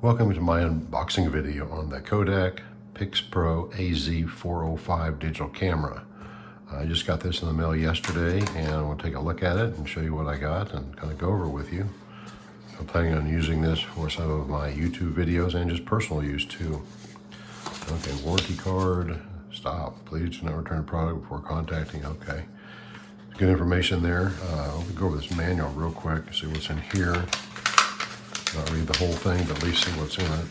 Welcome to my unboxing video on the Kodak PIXPRO AZ405 digital camera. I just got this in the mail yesterday and I'm going to take a look at it and show you what I got and kind of go over with you. I'm planning on using this for some of my YouTube videos and just personal use too. Okay, warranty card, stop. Please do not return product before contacting. Okay, good information there. I'll go over this manual real quick, see what's in here. Not read the whole thing, but at least see what's in it.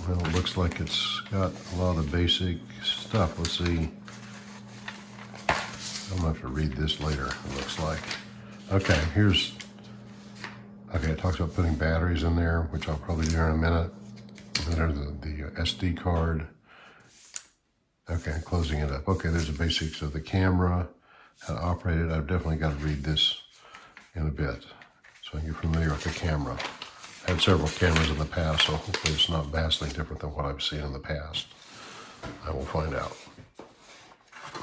Well, it looks like it's got a lot of the basic stuff. Let's see. I'm gonna have to read this later, it looks like. Okay, it talks about putting batteries in there, which I'll probably do in a minute. And there's the SD card. Okay, closing it up. Okay, there's the basics of the camera, how to operate it. I've definitely got to read this in a bit so I can get familiar with the camera. I've had several cameras in the past, so hopefully it's not vastly different than what I've seen in the past. I will find out.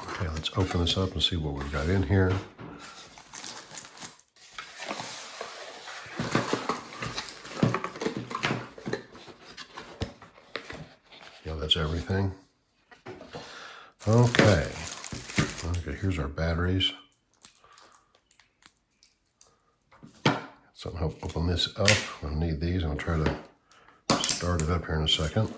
Okay, let's open this up and see what we've got in here. Yeah, that's everything. Okay, here's our batteries. So I'm going to open this up. I'm going to need these. I'm going to try to start it up here in a second.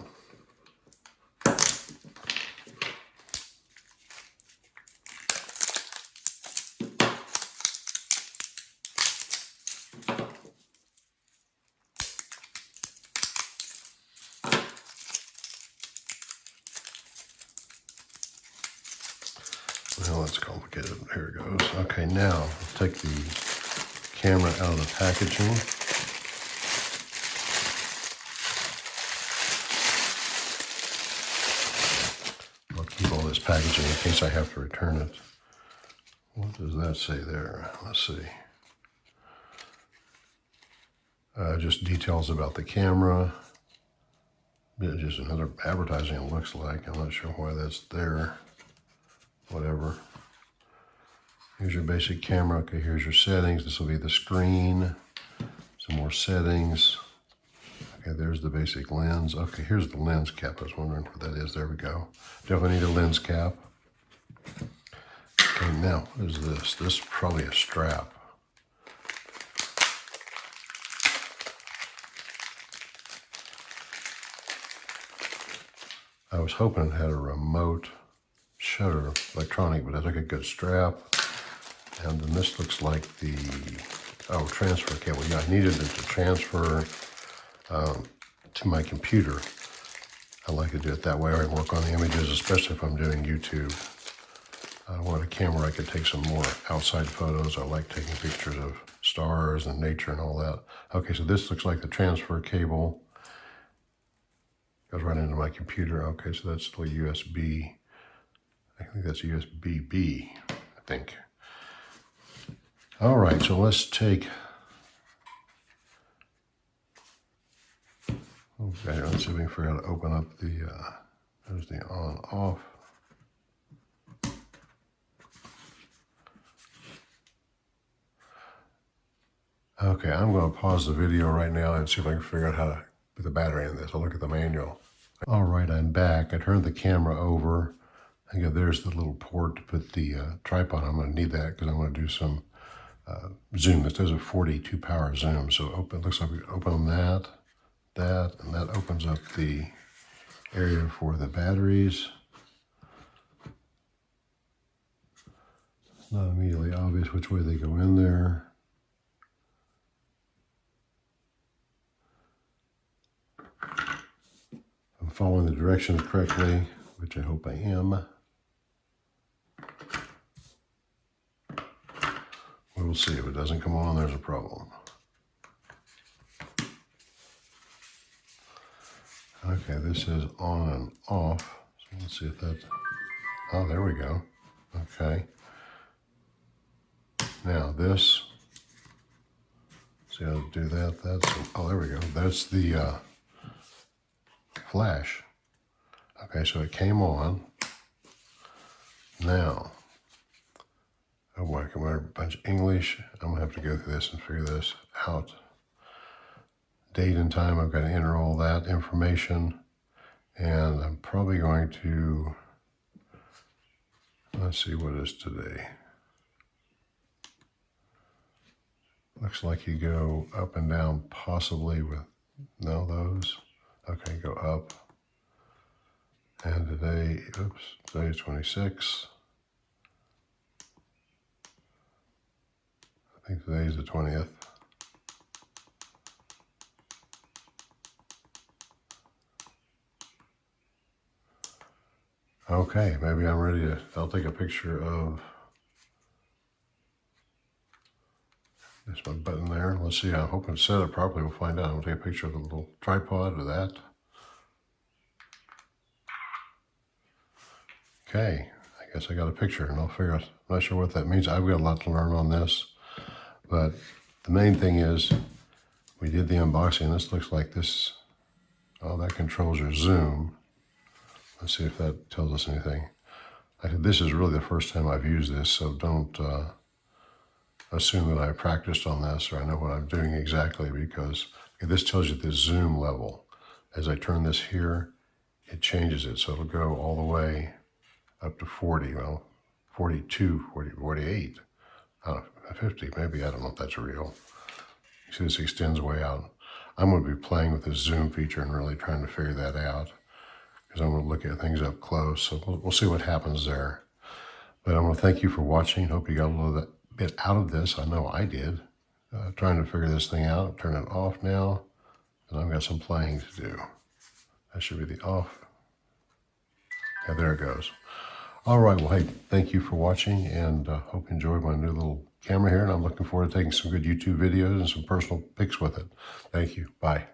Well, that's complicated. Here it goes. Okay, now let's take the camera out of the packaging. I'll keep all this packaging in case I have to return it. What does that say there? Let's see. Just details about the camera. Just another advertising, it looks like. I'm not sure why that's there. Whatever. Here's your basic camera. Okay, here's your settings. This will be the screen. Some more settings. Okay, there's the basic lens. Okay, here's the lens cap. I was wondering what that is. There we go. Definitely need a lens cap. Okay, now, what is this? This is probably a strap. I was hoping it had a remote shutter, electronic, but I took a good strap. And then this looks like the, transfer cable. Yeah, I needed it to transfer to my computer. I like to do it that way. I work on the images, especially if I'm doing YouTube. I want a camera I could take some more outside photos. I like taking pictures of stars and nature and all that. Okay, so this looks like the transfer cable. Goes right into my computer. Okay, so that's still USB. I think that's USB-B, I think. All right, so let's take, okay, let's see if we can figure out how to open up the, there's the on off. Okay, I'm going to pause the video right now and see if I can figure out how to put the battery in this. I'll look at the manual. All right, I'm back. I turned the camera over. I think there's the little port to put the tripod. I'm going to need that because I'm going to do some zoom. This does a 42 power zoom, so it looks like we open that, and that opens up the area for the batteries. It's not immediately obvious which way they go in there. I'm following the directions correctly, which I hope I am. We'll see. If it doesn't come on, there's a problem. Okay, this is on and off. So let's see if that's, oh, there we go. Okay. Now this, see how to do that? Oh, there we go. That's the flash. Okay, so it came on. Now, oh boy, I can learn a bunch of English. I'm gonna have to go through this and figure this out. date and time. I've got to enter all that information. And I'm probably going to, let's see what is today. Looks like you go up and down possibly with, no, those. Okay, go up. And today, oops, today is 26. I think today is the 20th. Okay, maybe I'm ready to, I'll take a picture of, there's my button there. Let's see, I'm hoping to set it properly. We'll find out. I'll take a picture of the little tripod or that. Okay, I guess I got a picture and I'll figure out, I'm not sure what that means. I've got a lot to learn on this, but the main thing is we did the unboxing. This looks like this, oh, that controls your zoom. Let's see if that tells us anything. This is really the first time I've used this, so don't assume that I practiced on this or I know what I'm doing exactly, because this tells you the zoom level. As I turn this here, it changes it, so it'll go all the way up to 40, well, 42, 40, 48, 50, maybe, I don't know if that's real. You see this extends way out. I'm going to be playing with this zoom feature and really trying to figure that out, because I'm going to look at things up close, so we'll see what happens there. But I want to thank you for watching. Hope you got a little bit out of this. I know I did. Trying to figure this thing out. Turn it off now, and I've got some playing to do. That should be the off. Yeah, there it goes. All right, well, hey, thank you for watching, and hope you enjoyed my new little camera here, and I'm looking forward to taking some good YouTube videos and some personal pics with it. Thank you. Bye.